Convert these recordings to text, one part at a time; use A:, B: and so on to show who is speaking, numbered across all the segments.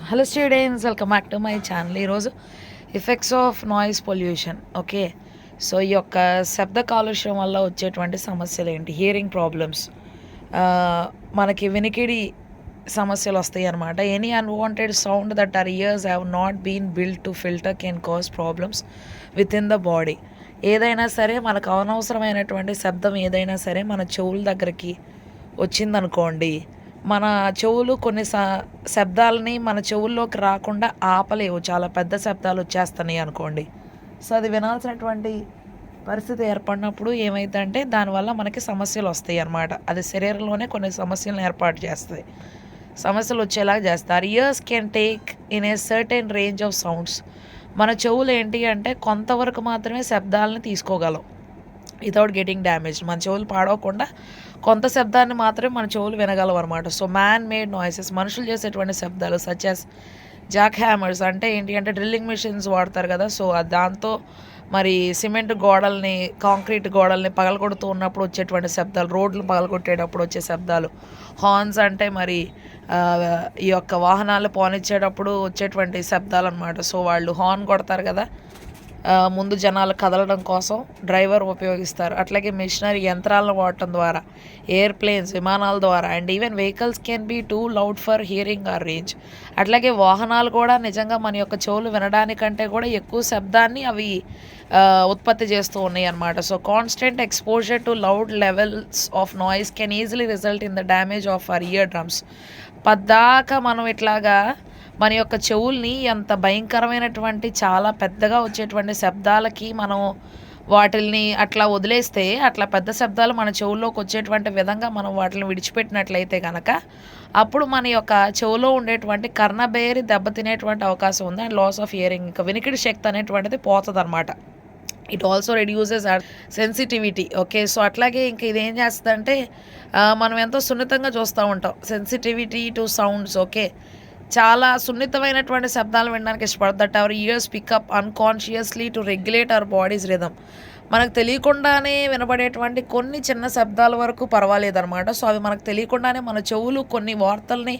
A: Hello students, welcome back to my channel. ఈరోజు effects of noise pollution. Okay, so ఈ యొక్క శబ్ద కాలుష్యం వల్ల వచ్చేటువంటి సమస్యలు ఏంటి? హియరింగ్ ప్రాబ్లమ్స్, మనకి వినికిడి సమస్యలు వస్తాయి అన్నమాట. Any unwanted sound that our ears have not been build to filter can cause problems with in the body. ఏదైనా సరే మనకు అనవసరమైనటువంటి శబ్దం ఏదైనా సరే మన చెవుల దగ్గరికి వచ్చిందనుకోండి, మన చెవులు కొన్ని శబ్దాలని మన చెవుల్లోకి రాకుండా ఆపలేవు. చాలా పెద్ద శబ్దాలు వచ్చేస్తున్నాయి అనుకోండి, సో అది వినాల్సినటువంటి పరిస్థితి ఏర్పడినప్పుడు ఏమైందంటే దానివల్ల మనకి సమస్యలు వస్తాయి అన్నమాట. అది శరీరంలోనే కొన్ని సమస్యలను ఏర్పాటు చేస్తాయి, సమస్యలు వచ్చేలాగా చేస్తారు. Years can take in a certain range of sounds. మన చెవులు ఏంటి అంటే కొంతవరకు మాత్రమే శబ్దాలను తీసుకోగలం వితౌట్ గెటింగ్ డ్యామేజ్. మన చెవులు పాడవకుండా కొంత శబ్దాన్ని మాత్రమే మన చెవులు వినగలవు అనమాట. సో మ్యాన్ మేడ్ నాయిసెస్, మనుషులు చేసేటువంటి శబ్దాలు సచ్ యాజ్ జాక్ హ్యామర్స్, అంటే ఏంటి అంటే డ్రిల్లింగ్ మిషన్స్ వాడతారు కదా, సో దాంతో మరి సిమెంట్ గోడల్ని, కాంక్రీట్ గోడల్ని పగలగొడుతూ ఉన్నప్పుడు వచ్చేటువంటి శబ్దాలు, రోడ్లు పగలగొట్టేటప్పుడు వచ్చే శబ్దాలు. హార్న్స్ అంటే మరి ఈ యొక్క వాహనాలు పోనిచ్చేటప్పుడు వచ్చేటువంటి శబ్దాలు అనమాట. సో వాళ్ళు హార్న్ కొడతారు కదా, ముందు జనాలు కదలడం కోసం డ్రైవర్ ఉపయోగిస్తారు. అట్లాగే మిషనరీ యంత్రాలను వాడటం ద్వారా, ఎయిర్ప్లేన్స్, విమానాల ద్వారా, and even vehicles can be too loud for hearing our range. అట్లాగే వాహనాలు కూడా నిజంగా మన యొక్క చెవులు వినడానికంటే కూడా ఎక్కువ శబ్దాన్ని అవి ఉత్పత్తి చేస్తూ ఉన్నాయి అన్నమాట. So constant exposure to loud levels of noise can easily result in the damage of our year drums. పద్దాక మనం ఇట్లాగా మన యొక్క చెవుల్ని ఎంత భయంకరమైనటువంటి చాలా పెద్దగా వచ్చేటువంటి శబ్దాలకి మనం వాటిల్ని అట్లా వదిలేస్తే, అట్లా పెద్ద శబ్దాలు మన చెవుల్లోకి వచ్చేటువంటి విధంగా మనం వాటిని విడిచిపెట్టినట్లయితే కనుక అప్పుడు మన యొక్క చెవులో ఉండేటువంటి కర్ణబేరి దెబ్బతినేటువంటి అవకాశం ఉంది, అండ్ లాస్ ఆఫ్ హియరింగ్, ఇంకా వినికిడి శక్తి అనేటువంటిది పోతుంది అనమాట. It also reduces our sensitivity. Okay, so అట్లాగే ఇంకా ఇదేం చేస్తుందంటే మనం ఎంతో సున్నితంగా చూస్తూ ఉంటాం, సెన్సిటివిటీ టు సౌండ్స్. ఓకే, చాలా సున్నితమైనటువంటి శబ్దాలు వినడానికి ఇష్టపడదు. That our ears pick up unconsciously to regulate our bodies rhythm. మనకు తెలియకుండానే వినబడేటువంటి కొన్ని చిన్న శబ్దాల వరకు పర్వాలేదన్నమాట. సో అవి మనకు తెలియకుండానే మన చెవులు కొన్ని వార్తల్ని,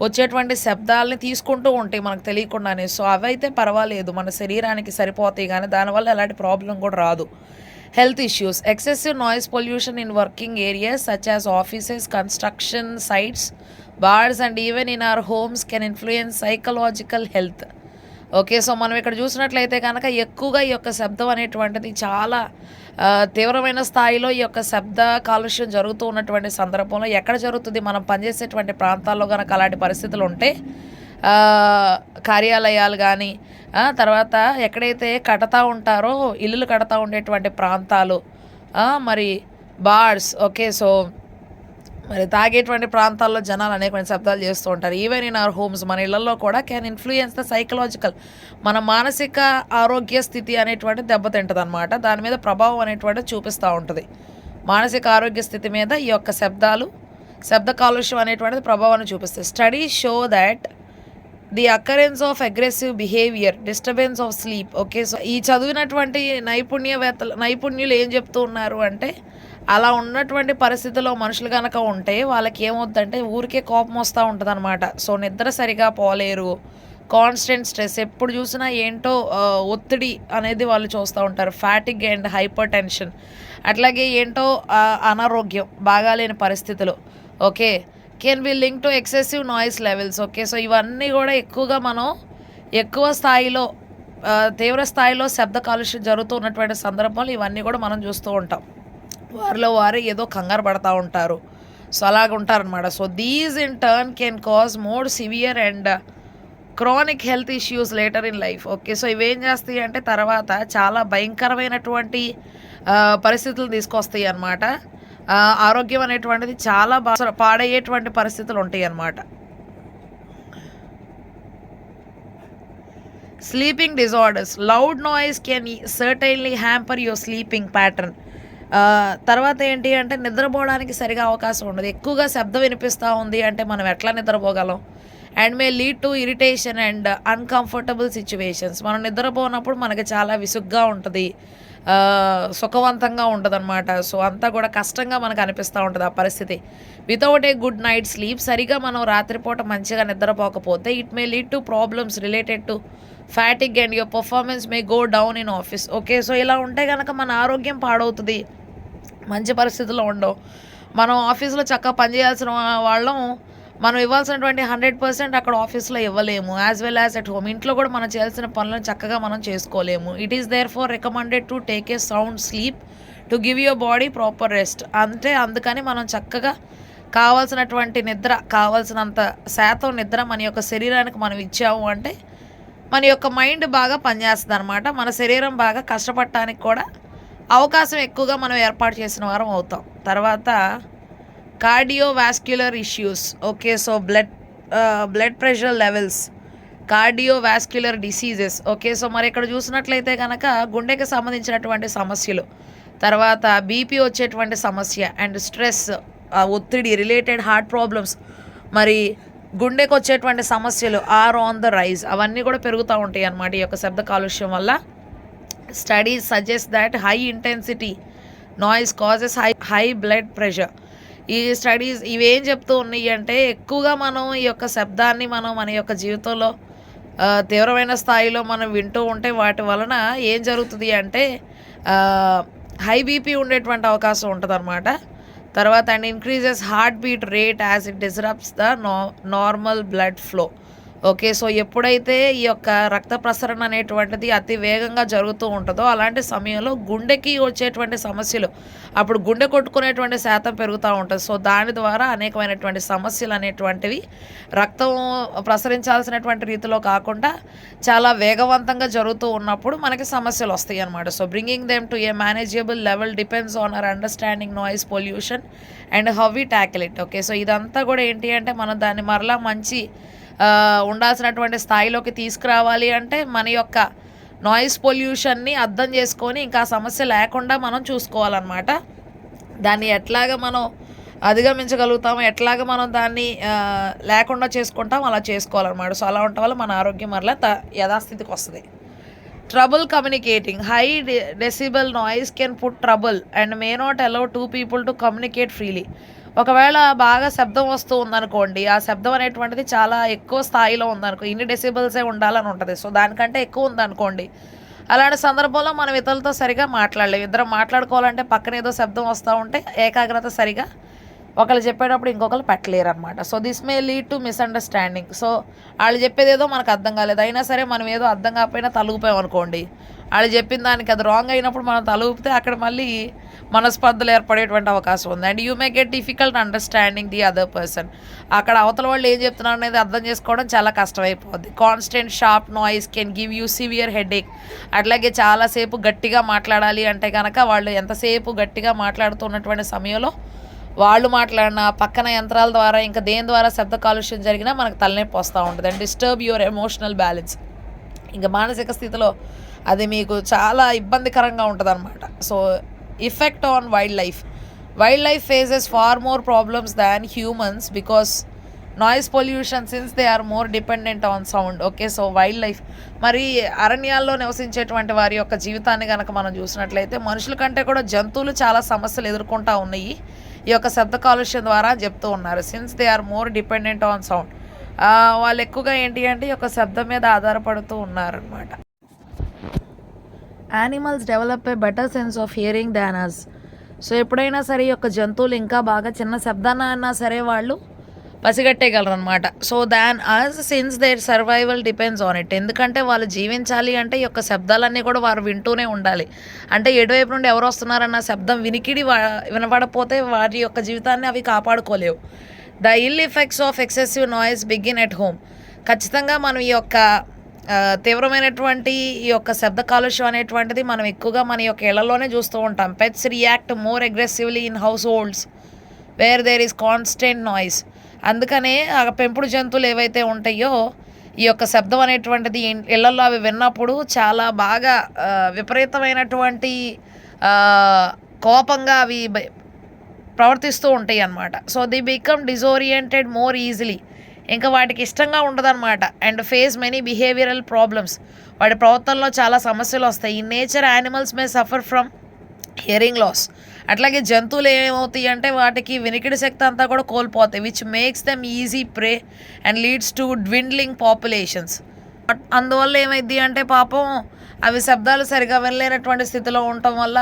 A: వచ్చేటువంటి శబ్దాలని తీసుకుంటూ ఉంటాయి మనకు తెలియకుండానే. సో అవైతే పర్వాలేదు, మన శరీరానికి సరిపోతాయి, కానీ దానివల్ల ఎలాంటి ప్రాబ్లం కూడా రాదు. Health issues, excessive noise pollution in working areas such as offices, construction sites, bars and even in our homes can influence psychological health. Okay, so మనం ఇక్కడ చూసినట్లయితే కనుక ఎక్కువగా ఈ యొక్క శబ్దం అనేటువంటిది చాలా తీవ్రమైన స్థాయిలో ఈ యొక్క శబ్ద కాలుష్యం జరుగుతూ ఉన్నటువంటి సందర్భంలో ఎక్కడ జరుగుతుంది? మనం పనిచేసేటువంటి ప్రాంతాల్లో కనుక అలాంటి పరిస్థితులు ఉంటే, కార్యాలయాలు కానీ, తర్వాత ఎక్కడైతే కడతా ఉంటారో ఇల్లులు కడతా ఉండేటువంటి ప్రాంతాలు, మరి బార్స్. ఓకే, సో మరి తాగేటువంటి ప్రాంతాల్లో జనాలు అనేకమైన శబ్దాలు చేస్తూ ఉంటారు. ఈవెన్ ఇన్ అవర్ హోమ్స్, మన ఇళ్లలో కూడా క్యాన్ ఇన్ఫ్లుయెన్స్ ద సైకలాజికల్, మన మానసిక ఆరోగ్య స్థితి అనేటువంటి దెబ్బతింటుంది అనమాట. దాని మీద ప్రభావం అనేటువంటిది చూపిస్తూ ఉంటుంది. మానసిక ఆరోగ్య స్థితి మీద ఈ యొక్క శబ్ద కాలుష్యం అనేటువంటిది ప్రభావాన్ని చూపిస్తుంది. Studies show that the occurrence of aggressive behaviour, disturbance of sleep. Okay, so ఈ చదివినటువంటి నైపుణ్యులు ఏం చెప్తూ ఉన్నారు అంటే, అలా ఉన్నటువంటి పరిస్థితుల్లో మనుషులు కనుక ఉంటే వాళ్ళకి ఏమవుతుందంటే ఊరికే కోపం వస్తూ ఉంటుంది అనమాట. సో నిద్ర సరిగా పోలేరు, కాన్స్టెంట్ స్ట్రెస్, ఎప్పుడు చూసినా ఏంటో ఒత్తిడి అనేది వాళ్ళు చూస్తూ ఉంటారు, ఫ్యాటిగ్ అండ్ హైపర్ టెన్షన్, అట్లాగే ఏంటో అనారోగ్యం, బాగాలేని పరిస్థితులు. Okay, can be link to excessive noise levels. Okay, so ఇవన్నీ కూడా ఎక్కువగా మనం ఎక్కువ స్థాయిలో, తీవ్ర స్థాయిలో శబ్ద కాలుష్యం జరుగుతూ ఉన్నటువంటి సందర్భంలో ఇవన్నీ కూడా మనం చూస్తూ ఉంటాం. వారిలో వారే ఏదో కంగారు పడతా ఉంటారు, సో అలాగ ఉంటారనమాట. So these in turn can cause more severe and chronic health issues later in life. Okay, so ఇవేం చేస్తాయి అంటే తర్వాత చాలా భయంకరమైనటువంటి పరిస్థితులు తీసుకొస్తాయి అన్నమాట. ఆరోగ్యం అనేటువంటిది చాలా పాడయ్యేటువంటి పరిస్థితులు ఉంటాయి అన్నమాట. Sleeping disorders, loud noise can certainly hamper your sleeping pattern. తర్వాత ఏంటి అంటే నిద్రపోవడానికి సరిగా అవకాశం ఉండదు. ఎక్కువగా శబ్దం వినిపిస్తూ ఉంది అంటే మనం ఎట్లా నిద్రపోగలం? And may lead to irritation and uncomfortable situations. మనం నిద్రపోనప్పుడు మనకి చాలా విసుగ్గా ఉంటుంది, సుఖవంతంగా ఉండదన్నమాట. సో అంతా కూడా కష్టంగా మనకు అనిపిస్తూ ఉంటుంది ఆ పరిస్థితి. Without a good night sleep, సరిగా మనం రాత్రిపూట మంచిగా నిద్రపోకపోతే it may lead to problems related to fatigue and your performance may go down in office. Okay, so ఇలా ఉంటే కనుక మన ఆరోగ్యం పాడవుతుంది, మంచి పరిస్థితుల్లో ఉండవు. మనం ఆఫీస్లో చక్కగా పనిచేయాల్సిన వాళ్ళం మనం ఇవ్వాల్సినటువంటి 100% అక్కడ ఆఫీస్లో ఇవ్వలేము. As well as at home, ఇంట్లో కూడా మనం చేయాల్సిన పనులను చక్కగా మనం చేసుకోలేము. It is therefore recommended to take a sound sleep to give your body proper rest. అంటే అందుకని మనం చక్కగా కావాల్సినటువంటి నిద్ర, కావాల్సినంత శాతం నిద్ర మన యొక్క శరీరానికి మనం ఇచ్చాము అంటే మన యొక్క మైండ్ బాగా పనిచేస్తుంది అనమాట. మన శరీరం బాగా కష్టపడటానికి కూడా అవకాశం ఎక్కువగా మనం ఏర్పాటు చేసిన వారం అవుతాం. తర్వాత cardiovascular issues. Okay, so blood pressure levels, cardiovascular diseases. Okay, so మరి ఇక్కడ చూసినట్లయితే కనుక గుండెకి సంబంధించినటువంటి సమస్యలు, తర్వాత బీపీ వచ్చేటువంటి సమస్య అండ్ స్ట్రెస్, ఒత్తిడి రిలేటెడ్ హార్ట్ ప్రాబ్లమ్స్, మరి గుండెకి వచ్చేటువంటి సమస్యలు ఆర్ ఆన్ ద రైజ్, అవన్నీ కూడా పెరుగుతూ ఉంటాయి అన్నమాట ఈ యొక్క శబ్ద కాలుష్యం వల్ల. Studies suggest that high intensity noise causes high blood pressure. ఈ స్టడీస్ ఇవేం చెప్తూ ఉన్నాయి అంటే ఎక్కువగా మనం ఈ యొక్క శబ్దాన్ని మనం మన యొక్క జీవితంలో తీవ్రమైన స్థాయిలో మనం వింటూ ఉంటే వాటి వలన ఏం జరుగుతుంది అంటే హై బీపీ ఉండేటువంటి అవకాశం ఉంటుంది అనమాట. తర్వాత and increases heart beat rate as it disrupts the normal blood flow. Okay, so ఎప్పుడైతే ఈ యొక్క రక్త ప్రసరణ అనేటువంటిది అతి వేగంగా జరుగుతూ ఉంటుందో అలాంటి సమయంలో గుండెకి వచ్చేటువంటి సమస్యలు, అప్పుడు గుండె కొట్టుకునేటువంటి శాతం పెరుగుతూ ఉంటుంది. సో దాని ద్వారా అనేకమైనటువంటి సమస్యలు అనేటువంటివి రక్తం ప్రసరించాల్సినటువంటి రీతిలో కాకుండా చాలా వేగవంతంగా జరుగుతూ ఉన్నప్పుడు మనకి సమస్యలు వస్తాయి అన్నమాట. So bringing them to a manageable level depends on our understanding noise pollution and how we tackle it. Okay, so ఇదంతా కూడా ఏంటి అంటే మనం దాన్ని మరలా మంచి ఉండాల్సినటువంటి స్థాయిలోకి తీసుకురావాలి అంటే మన యొక్క నాయిస్ పొల్యూషన్ని అర్థం చేసుకొని ఇంకా సమస్య లేకుండా మనం చూసుకోవాలన్నమాట. దాన్ని ఎట్లాగా మనం అధిగమించగలుగుతాము, ఎట్లాగా మనం దాన్ని లేకుండా చేసుకుంటాం అలా చేసుకోవాలన్నమాట. సో అలా ఉండటం వల్ల మన ఆరోగ్యం మరలా యథాస్థితికి వస్తుంది. Trouble communicating. High decibel noise can put trouble and may not allow two people to communicate freely. ఒకవేళ బాగా శబ్దం వస్తూ ఉందనుకోండి, ఆ శబ్దం అనేటువంటిది చాలా ఎక్కువ స్థాయిలో ఉందనుకో, ఇన్ని డెసిబల్సే ఉండాలని ఉంటుంది. సో దానికంటే ఎక్కువ ఉందనుకోండి, అలాంటి సందర్భంలో మనం ఇతరులతో సరిగా మాట్లాడలేము. ఇద్దరం మాట్లాడుకోవాలంటే పక్కన ఏదో శబ్దం వస్తూ ఉంటే ఏకాగ్రత సరిగా ఒకళ్ళు చెప్పేటప్పుడు ఇంకొకరు పెట్టలేరు అనమాట. So this may lead to misunderstanding. So వాళ్ళు చెప్పేది ఏదో మనకు అర్థం కాలేదు, అయినా సరే మనం ఏదో అర్థం కాకపోయినా తలుగుపోయాం అనుకోండి, వాళ్ళు చెప్పిన దానికి అది రాంగ్ అయినప్పుడు మనం తలుగితే అక్కడ మళ్ళీ మనస్పర్ధలు ఏర్పడేటువంటి అవకాశం ఉంది. And you may get difficult understanding the other person. అక్కడ అవతల వాళ్ళు ఏం చెప్తున్నారు అనేది అర్థం చేసుకోవడం చాలా కష్టమైపోద్ది. Constant sharp noise can give you severe headache. అట్లాగే చాలాసేపు గట్టిగా మాట్లాడాలి అంటే కనుక వాళ్ళు ఎంతసేపు గట్టిగా మాట్లాడుతున్నటువంటి సమయంలో వాళ్ళు మాట్లాడిన పక్కన యంత్రాల ద్వారా ఇంకా దేని ద్వారా శబ్ద కాలుష్యం జరిగినా మనకు తలనొప్పి వస్తూ ఉంటుంది. And disturb your emotional balance. ఇంకా మానసిక స్థితిలో అది మీకు చాలా ఇబ్బందికరంగా ఉంటుంది అనమాట. So effect on wildlife. Wildlife faces far more problems than humans because noise pollution since they are more dependent on sound. Okay, so wildlife మరి అరణ్యాల్లో నివసించేటువంటి వారి యొక్క జీవితాన్ని కనుక మనం చూసినట్లయితే మనుషుల కంటే కూడా జంతువులు చాలా సమస్యలు ఎదుర్కొంటూ ఉన్నాయి ఈ యొక్క శబ్ద కాలుష్యం ద్వారా చెప్తూ ఉన్నారు. Since they are more dependent on sound, వాళ్ళు ఎక్కువగా ఏంటి అంటే ఈ యొక్క శబ్దం మీద ఆధారపడుతూ ఉన్నారనమాట. Animals develop a better sense of hearing than us. So ఎప్పుడైనా సరే ఈ యొక్క జంతువులు ఇంకా బాగా చిన్న శబ్దాన్ని అన్నా సరే వాళ్ళు పసిగట్టేయగలరు అనమాట. So than us since their survival depends on it. ఎందుకంటే వాళ్ళు జీవించాలి అంటే ఈ యొక్క శబ్దాలన్నీ కూడా వారు వింటూనే ఉండాలి. అంటే ఎటువైపు నుండి ఎవరు వస్తున్నారన్న శబ్దం వినికిడి వినపడపోతే వారి యొక్క జీవితాన్ని అవి కాపాడుకోలేవు. The ill effects of excessive noise begin at home. ఖచ్చితంగా మనం ఈ యొక్క తీవ్రమైనటువంటి ఈ యొక్క శబ్ద కాలుష్యం అనేటువంటిది మనం ఎక్కువగా మన యొక్క ఇళ్లలోనే చూస్తూ ఉంటాం. Pets react more aggressively in households where there is constant noise. అందుకనే ఆ పెంపుడు జంతువులు ఏవైతే ఉంటాయో ఈ యొక్క శబ్దం అనేటువంటిది ఇళ్లలో అవి విన్నప్పుడు చాలా బాగా విపరీతమైనటువంటి కోపంగా అవి ప్రవర్తిస్తూ ఉంటాయి అన్నమాట. So they become disoriented more easily ఇంకా వాటికి ఇష్టంగా ఉండదన్నమాట. And face many behavioural problems, వాటి ప్రవర్తనలో చాలా సమస్యలు వస్తాయి. In nature animals may suffer from hearing loss. అట్లాగే జంతువులు ఏమవుతాయి అంటే వాటికి వినికిడి శక్తి అంతా కూడా కోల్పోతాయి, which makes them easy prey and leads to dwindling populations. అందువల్ల ఏమైంది అంటే పాపం అవి శబ్దాలు సరిగా వినలేనటువంటి స్థితిలో ఉండటం వల్ల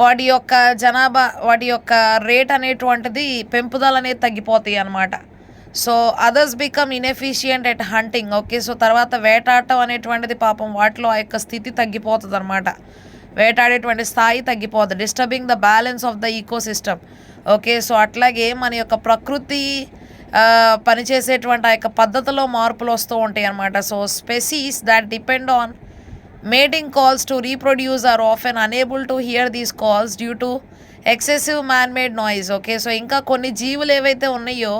A: వాటి యొక్క జనాభా, వాటి యొక్క రేట్ అనేటువంటిది పెంపుదల అనేది తగ్గిపోతాయి అన్నమాట. So others become inefficient at hunting. Okay, so తర్వాత వేటాడటం అనేటువంటిది పాపం వాటిలో ఆ యొక్క స్థితి తగ్గిపోతుంది అనమాట, వేటాడేటువంటి స్థాయి తగ్గిపోతుంది. Disturbing the balance of the ecosystem. Okay, so అట్లాగే మన యొక్క ప్రకృతి పనిచేసేటువంటి ఆ యొక్క పద్ధతిలో మార్పులు వస్తూ ఉంటాయి అన్నమాట. So species that depend on mating calls to reproduce are often unable to hear these calls due to excessive man-made noise. Okay, so ఇంకా కొన్ని జీవులు ఏవైతే ఉన్నాయో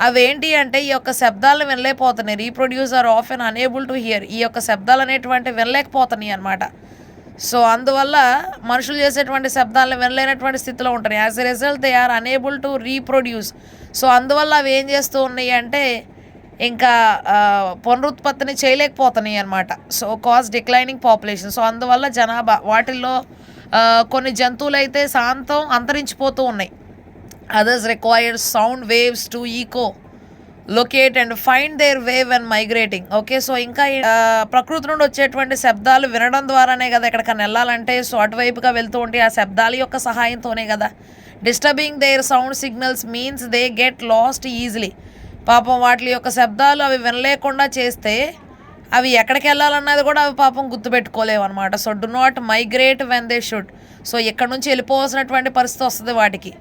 A: అవేంటి అంటే ఈ యొక్క శబ్దాలను వినలేకపోతున్నాయి. Reproduce are often unable to hear, ఈ యొక్క శబ్దాలు అనేటువంటి వినలేకపోతున్నాయి అనమాట. సో అందువల్ల మనుషులు చేసేటువంటి శబ్దాలను వినలేనటువంటి స్థితిలో ఉంటాయి. As a result they are unable to reproduce. So అందువల్ల అవి ఏం చేస్తూ ఉన్నాయి అంటే ఇంకా పునరుత్పత్తిని చేయలేకపోతున్నాయి అనమాట. So cause declining population. So అందువల్ల జనాభా వాటిల్లో కొన్ని జంతువులు అయితే శాంతం అంతరించిపోతూ ఉన్నాయి. Others required sound waves to echolocate and find their wave and migrating. Okay, so ఇంకా ప్రకృతి నుండి వచ్చేటువంటి శబ్దాలు వినడం ద్వారానే కదా ఎక్కడికైనా వెళ్ళాలంటే సో అటువైపుగా వెళ్తూ ఉంటే ఆ శబ్దాల యొక్క సహాయంతోనే కదా. Disturbing their sound signals means they get lost easily. పాపం వాటి యొక్క శబ్దాలు అవి వినలేకుండా చేస్తే అవి ఎక్కడికి వెళ్ళాలన్నది కూడా అవి పాపం గుర్తుపెట్టుకోలేవు అనమాట. So do not migrate when they should. So ఇక్కడ నుంచి వెళ్ళిపోవాల్సినటువంటి పరిస్థితి వస్తుంది వాటికి,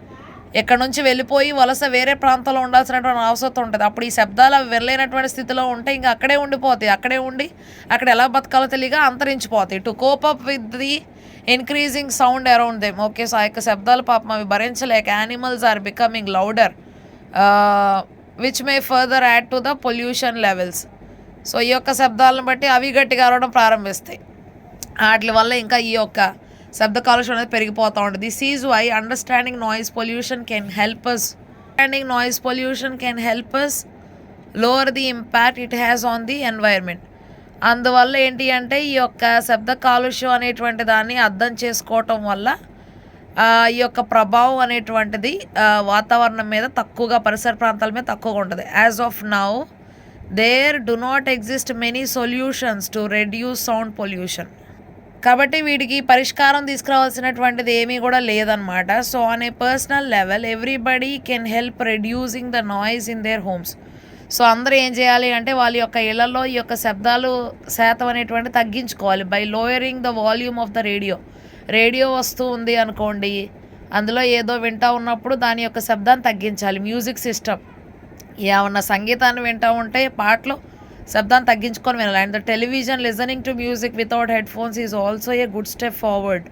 A: ఎక్కడ నుంచి వెళ్ళిపోయి వలస వేరే ప్రాంతంలో ఉండాల్సినటువంటి అవసరం ఉంటుంది. అప్పుడు ఈ శబ్దాలు అవి వెళ్ళలేనటువంటి స్థితిలో ఉంటే ఇంకా అక్కడే ఉండిపోతాయి, అక్కడే ఉండి అక్కడ ఎలా బతకాలో తెలియక అంతరించిపోతాయి. To cope up with the increasing sound around them. Okay, so ఆ యొక్క శబ్దాలు పాపం అవి భరించలేక animals are becoming louder which may further add to the pollution levels. సో ఈ యొక్క శబ్దాలను బట్టి అవి గట్టిగా అరవడం ప్రారంభిస్తాయి. వాటి వల్ల ఇంకా ఈ యొక్క శబ్ద కాలుష్యం అనేది పెరిగిపోతూ ఉంటుంది. This is why understanding noise pollution can help us lower the impact it has on the environment. అందువల్ల ఏంటి అంటే ఈ యొక్క శబ్ద కాలుష్యం అనేటువంటి దాన్ని అర్థం చేసుకోవటం వల్ల ఈ యొక్క ప్రభావం అనేటువంటిది వాతావరణం మీద తక్కువగా, పరిసర ప్రాంతాల మీద తక్కువగా ఉంటుంది. As of now there do not exist many solutions to reduce sound pollution. కాబట్టి వీటికి పరిష్కారం తీసుకురావాల్సినటువంటిది ఏమీ కూడా లేదనమాట. So on a personal level everybody can help reducing the noise in their homes. So అందరూ ఏం చేయాలి అంటే వాళ్ళ యొక్క ఇళ్లలో ఈ యొక్క శబ్దాలు శాతం అనేటువంటి తగ్గించుకోవాలి. By lowering the volume of the radio వస్తూ ఉంది అనుకోండి, అందులో ఏదో వింటూ ఉన్నప్పుడు దాని యొక్క శబ్దాన్ని తగ్గించాలి. మ్యూజిక్ సిస్టమ్ ఏమన్నా సంగీతాన్ని వింటూ ఉంటే పాటలు శబ్దాన్ని తగ్గించుకొని వినాలి. And the television listening to music without head phones is also a good step forward.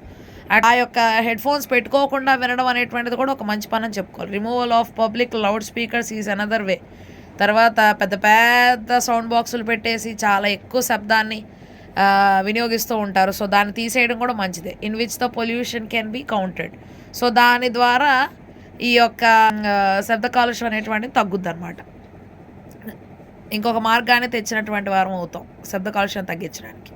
A: ఆ యొక్క హెడ్ ఫోన్స్ పెట్టుకోకుండా వినడం అనేటువంటిది కూడా ఒక మంచి పని అని చెప్పుకోవాలి. Removal of public loud speakers is another way. తర్వాత పెద్ద పెద్ద సౌండ్ బాక్సులు పెట్టేసి చాలా ఎక్కువ శబ్దాన్ని వినియోగిస్తూ ఉంటారు. సో దాన్ని తీసేయడం కూడా మంచిదే. In which the pollution can be counted. So దాని ద్వారా ఈ యొక్క శబ్ద కాలుష్యం అనేటువంటిది తగ్గుద్ది అనమాట. ఇంకొక మార్గాన్ని తెచ్చినటువంటి వారం అవుతాం శబ్ద కాలుష్యం తగ్గించడానికి.